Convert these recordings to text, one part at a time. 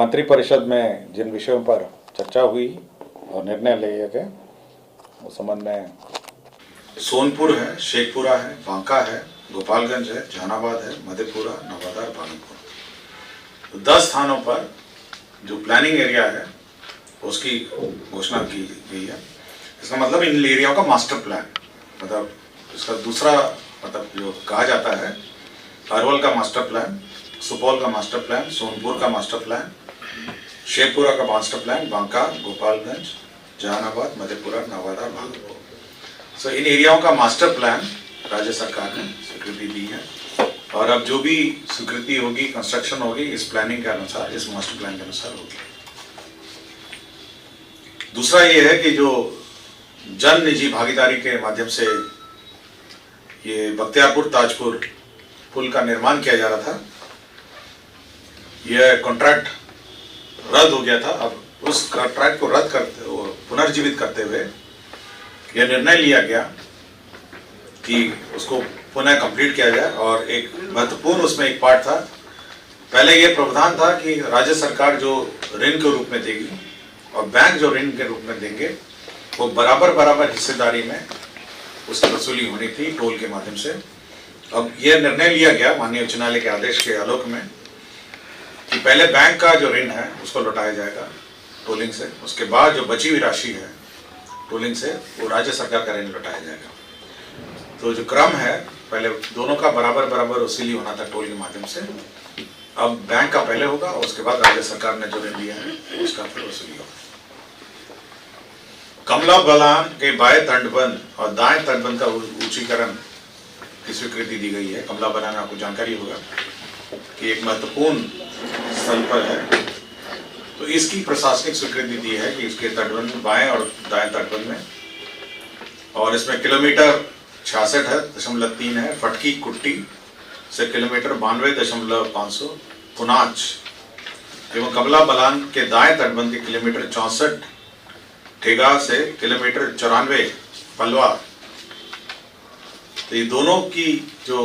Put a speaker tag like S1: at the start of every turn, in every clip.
S1: मंत्रिपरिषद में जिन विषयों पर चर्चा हुई और निर्णय लिए गए उस संबंध में
S2: सोनपुर है, शेखपुरा है, बांका है, गोपालगंज है, जहानाबाद है, मधेपुरा, नवादा, भागलपुर, 10 स्थानों पर जो प्लानिंग एरिया है उसकी घोषणा की गई है। इसका मतलब इन एरियाओं का मास्टर प्लान, मतलब इसका दूसरा मतलब जो कहा जाता है, अरवल का मास्टर प्लान, सुपौल का मास्टर प्लान, सोनपुर का मास्टर प्लान, शेखपुरा का मास्टर प्लान, बांका, गोपालगंज, जहानाबाद, मधेपुरा, नवादा, भागलपुर। सो इन एरियाओं का मास्टर प्लान राज्य सरकार ने स्वीकृति दी है और अब जो भी स्वीकृति होगी, कंस्ट्रक्शन होगी, इस प्लानिंग के अनुसार, इस मास्टर प्लान के अनुसार होगी। दूसरा ये है कि जो जन निजी भागीदारी के माध्यम से ये बख्तियारपुर ताजपुर पुल का निर्माण किया जा रहा था, यह कॉन्ट्रैक्ट रद्द हो गया था। अब उस कॉन्ट्रैक्ट को रद्द करते, पुनर्जीवित करते हुए यह निर्णय लिया गया कि उसको पुनः कंप्लीट किया जाए। और एक महत्वपूर्ण उसमें एक पार्ट था, पहले ये प्रावधान था कि राज्य सरकार जो ऋण के रूप में देगी और बैंक जो ऋण के रूप में देंगे वो बराबर हिस्सेदारी में उसकी वसूली होनी थी टोल के माध्यम से। अब यह निर्णय लिया गया माननीय उच्च न्यायालय के आदेश के आलोक में कि पहले बैंक का जो ऋण है उसको लौटाया जाएगा टोलिंग से, उसके बाद जो बची हुई राशि है टोलिंग से वो राज्य सरकार का ऋण लौटाया जाएगा। तो जो क्रम है, पहले दोनों का बराबर वसूली होना था टोल के माध्यम से, अब बैंक का पहले होगा और उसके बाद राज्य सरकार ने जो ऋण लिया है उसका फिर वसूली होगा। कमला बलान के बाएं तटबंध और दाएं तटबंध का ऊंचीकरण की स्वीकृति दी गई है। कमला बलान आपको जानकारी होगा कि एक महत्वपूर्ण स्थल पर है, तो इसकी प्रशासनिक स्वीकृति दी है कि इसके तटबंध बाएं और दाएं तटबंध में, और इसमें किलोमीटर 66.3 है फटकी कुट्टी से किलोमीटर 92.500 पुनाच एवं कमला बलान के दाएं तटबंध के किलोमीटर 64 ठेगा से किलोमीटर 94 पलवा। तो ये दोनों की जो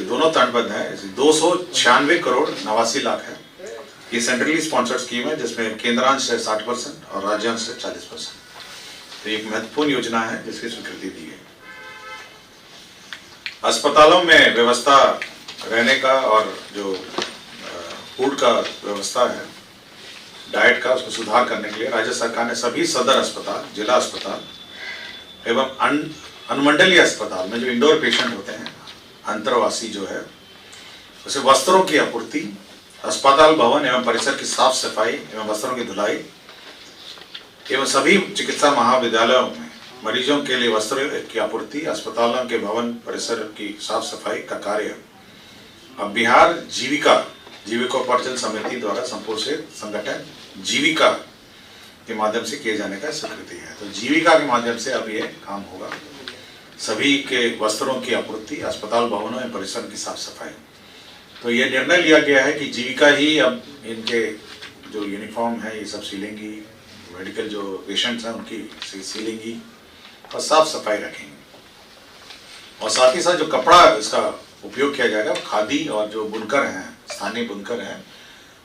S2: दोनों तटबंध है 296 करोड़ 89 लाख है। ये सेंट्रली स्पॉन्सर्ड स्कीम है जिसमें केंद्रांश है 60% और राज्यांश है 40%। तो एक महत्वपूर्ण योजना है जिसकी स्वीकृति दी है। अस्पतालों में व्यवस्था रहने का और जो फूड का व्यवस्था है, डाइट का, उसको सुधार करने के लिए राज्य सरकार ने सभी सदर अस्पताल, जिला अस्पताल एवं अनुमंडलीय अस्पताल में जो इंडोर पेशेंट होते हैं, अंतरवासी जो है, उसे वस्त्रों की आपूर्ति, अस्पताल भवन एवं परिसर की साफ सफाई एवं वस्त्रों की धुलाई एवं सभी चिकित्सा महाविद्यालयों में मरीजों के लिए वस्त्रों की आपूर्ति, अस्पतालों के भवन परिसर की साफ सफाई का कार्य अब बिहार जीविकोपार्जन समिति द्वारा संपोषित संगठन जीविका के माध्यम से किए जाने का स्वीकृति है। तो जीविका के माध्यम से अब ये काम होगा, सभी के वस्त्रों की आपूर्ति, अस्पताल भवनों एवं परिसर की साफ सफाई। तो ये निर्णय लिया गया है कि जीविका ही अब इनके जो यूनिफॉर्म है ये सब सिलेंगी, मेडिकल जो पेशेंट्स हैं उनकी सिलेंगी और साफ सफाई रखेंगे। और साथ ही साथ जो कपड़ा इसका उपयोग किया जाएगा खादी और जो बुनकर हैं, स्थानीय बुनकर हैं,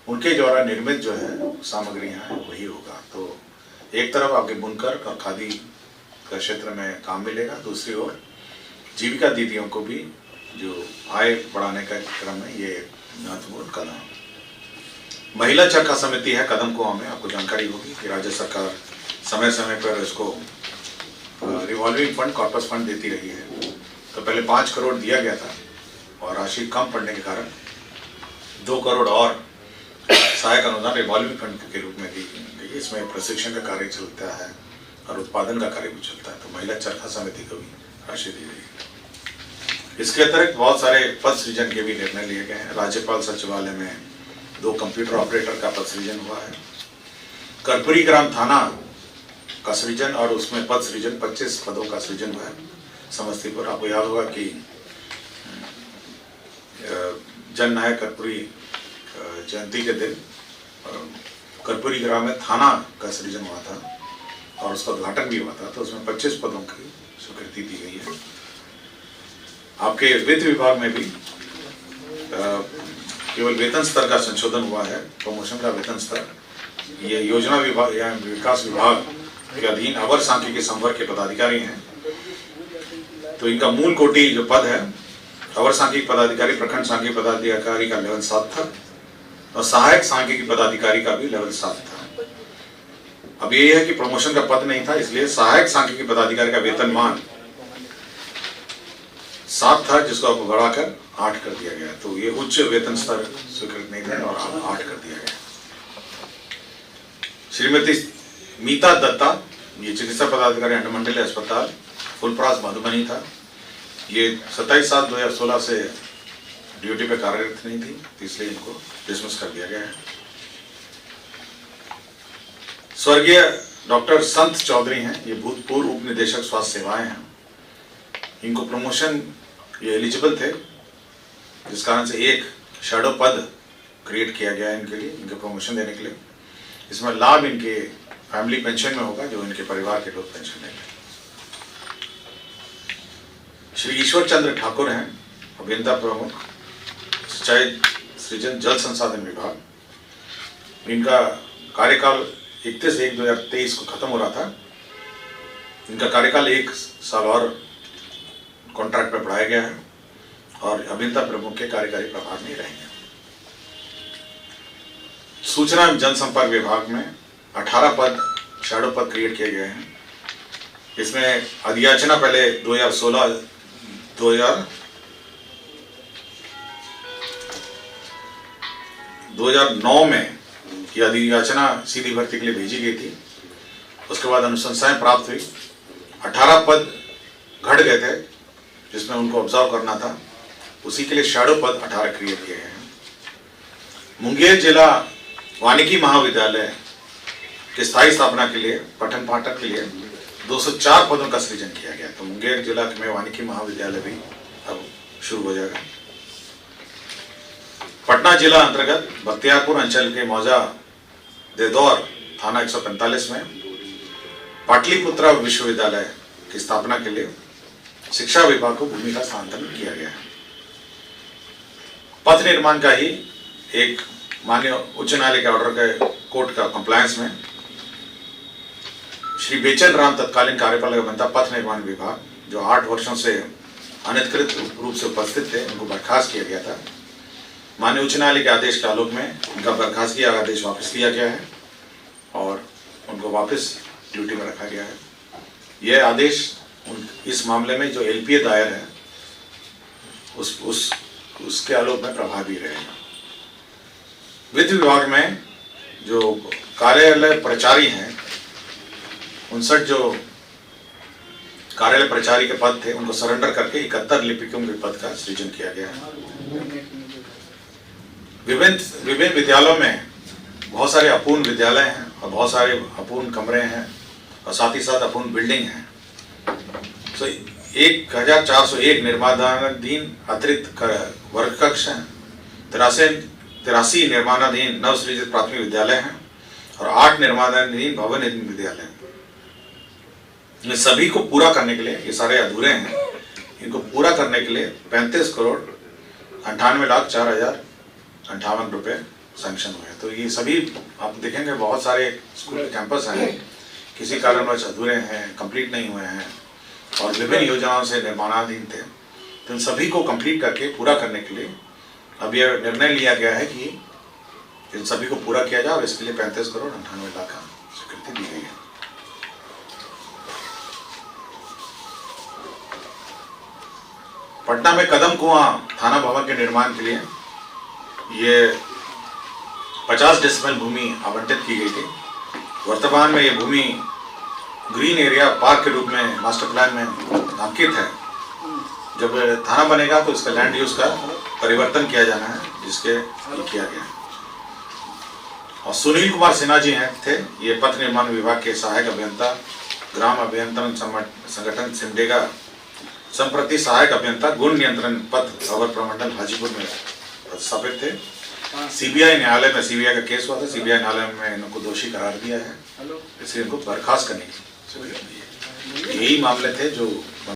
S2: उनके द्वारा निर्मित जो है सामग्रियाँ हैं वही होगा। तो एक तरफ आपके बुनकर और खादी का क्षेत्र में काम मिलेगा, दूसरी ओर जीविका दीदियों को भी जो आय बढ़ाने का क्रम में ये महत्वपूर्ण कदम। महिला चरखा समिति है कदम कुआं में, आपको जानकारी होगी कि राज्य सरकार समय समय पर इसको रिवॉल्विंग फंड, कॉर्पस फंड देती रही है। तो पहले 5 करोड़ दिया गया था और राशि कम पड़ने के कारण 2 करोड़ और सहायक अनुदान रिवॉल्विंग फंड के रूप में दी गई। इसमें प्रशिक्षण का कार्य चलता है और उत्पादन का कार्य भी चलता है। तो महिला चरखा समिति को भी राशि दी गई। इसके अतिरिक्त बहुत सारे पद सृजन के भी निर्णय लिए गए हैं। राज्यपाल सचिवालय में 2 कंप्यूटर ऑपरेटर का पद सृजन हुआ है। कर्पूरी ग्राम थाना का सृजन और उसमें पद सृजन 25 पदों का सृजन हुआ है समस्तीपुर। आपको याद होगा कि जन नायक कर्पूरी जयंती के दिन कर्पूरी ग्राम में थाना का सृजन हुआ था और उसका उद्घाटन भी हुआ था। तो उसमें 25 पदों की स्वीकृति दी गई है। आपके वित्त विभाग में भी केवल वेतन स्तर का संशोधन हुआ है, प्रमोशन का वेतन स्तर। ये योजना विभाग या विकास विभाग के अधीन अवर सांख्यिकी संवर्ग के पदाधिकारी हैं, तो इनका मूल कोटि जो पद है अवर सांख्यिकी पदाधिकारी, प्रखंड सांख्यिकी पदाधिकारी का लेवल 7 था और सहायक सांख्यिकी पदाधिकारी का भी लेवल 7 था। अब ये है कि प्रमोशन का पद नहीं था, इसलिए सहायक सांख्यिकी पदाधिकारी का वेतनमान 7 था, जिसको अब बढ़ाकर 8 कर दिया गया। तो ये उच्च वेतन स्तर स्वीकृत नहीं थे और अब 8 कर दिया गया। श्रीमती मीता दत्ता, ये चिकित्सा पदाधिकारी अंडमंडल अस्पताल फुलपरास मधुबनी था। ये 27/7/2016 से ड्यूटी पे कार्यरत नहीं थी, इसलिए इनको डिसमिस कर दिया गया है। स्वर्गीय डॉक्टर संत चौधरी हैं, ये भूतपूर्व उप निदेशक स्वास्थ्य सेवाएं हैं। इनको प्रमोशन, ये एलिजिबल थे, जिस कारण से एक शैडो पद क्रिएट किया गया है इनके लिए, इनके प्रमोशन देने के लिए। इसमें लाभ इनके फैमिली पेंशन में होगा, जो इनके परिवार के लोग पेंशन लेंगे। श्री ईश्वर चंद्र ठाकुर हैं, अभियंता प्रमुख, सिंचाई सृजन जल संसाधन विभाग। इनका कार्यकाल 31/1/2023 को खत्म हो रहा था। इनका कार्यकाल 1 साल और कॉन्ट्रैक्ट पर बढ़ाया गया है और अभियंता प्रमुख के कार्यकारी प्रभार में रहेंगे। सूचना एवं जनसंपर्क विभाग में 18 पद शैडो पद क्रिएट किए गए हैं। इसमें अधियाचना पहले 2009 में यह अधियाचना सीधी भर्ती के लिए भेजी गई थी। उसके बाद अनुशंसाएं प्राप्त हुई, 18 पद घट गए थे जिसमें उनको ऑब्जर्व करना था, उसी के लिए शैडो पद 18 क्रिएट किए गए हैं। मुंगेर जिला वानिकी महाविद्यालय की स्थायी स्थापना के लिए पठन पाठक के लिए 204 पदों का सृजन किया गया। तो मुंगेर जिला में वानिकी महाविद्यालय भी अब शुरू हो जाएगा। पटना जिला अंतर्गत बख्तियारपुर अंचल के मौजा देदौर थाना 145 में पाटलिपुत्रा विश्वविद्यालय की स्थापना के लिए शिक्षा विभाग को भूमि का स्थानांतरण किया गया है। पथ निर्माण का ही एक माननीय उच्च न्यायालय के ऑर्डर के कोर्ट का कंप्लायंस में श्री बेचन राम तत्कालीन कार्यपालक अभियंता पथ निर्माण विभाग, जो 8 वर्षों से अनधिकृत रूप से उपस्थित थे, उनको बर्खास्त किया गया था। माननीय उच्च न्यायालय के आदेश के आलोक में उनका बर्खास्तगी का आदेश वापस लिया गया है और उनको वापस ड्यूटी में रखा गया है। यह आदेश इस मामले में जो LPA दायर है उसके आलोक में प्रभावी रहेगा। वित्त विभाग में जो कार्यालय प्रचारी हैं, 59 जो कार्यालय प्रचारी के पद थे उनको सरेंडर करके 71 लिपिकों के पद का सृजन किया गया है। विभिन्न विद्यालयों में बहुत सारे अपूर्ण विद्यालय हैं और बहुत सारे अपूर्ण कमरे हैं और साथ ही साथ अपूर्ण बिल्डिंग हैं। तो 1401 निर्माणाधीन अतिरिक्त वर्ग कक्ष हैं, 83 निर्माणाधीन नवसृजित प्राथमिक विद्यालय हैं और 8 निर्माणाधीन भवन विद्यालय हैं। इन सभी को पूरा करने के लिए, ये सारे अधूरे हैं, इनको पूरा करने के लिए 35,98,04,058 रुपये सैंक्शन हुए। तो ये सभी आप देखेंगे बहुत सारे स्कूल के कैंपस हैं, किसी कारणवश अधूरे हैं, कंप्लीट नहीं हुए हैं और विभिन्न योजनाओं से निर्माणाधीन थे। तो इन सभी को कंप्लीट करके पूरा करने के लिए अब यह निर्णय लिया गया है कि इन सभी को पूरा किया जाए और इसके लिए 35,98,00,000 का स्वीकृति दी गई है। पटना में कदम कुआं थाना भवन के निर्माण के लिए ये 50 डेसिबल भूमि आवंटित की गई थी। वर्तमान में ये भूमि ग्रीन एरिया पार्क के रूप में मास्टर प्लान में अंकित है। जब थाना बनेगा तो इसका लैंड यूज का परिवर्तन किया जाना है, जिसके ये किया गया। और सुनील कुमार सिन्हा जी हैं थे, ये पथ निर्माण विभाग के सहायक अभियंता, ग्राम अभियंत्रण संगठन सिमडेगा, संप्रति सहायक अभियंता, गुण नियंत्रण पथ अवर प्रमंडल हाजीपुर में स्थापित थे। CBI न्यायालय में CBI का केस हुआ था, CBI न्यायालय में इनको दोषी करार दिया है, इसलिए इनको बर्खास्त करने की। यही मामले थे जो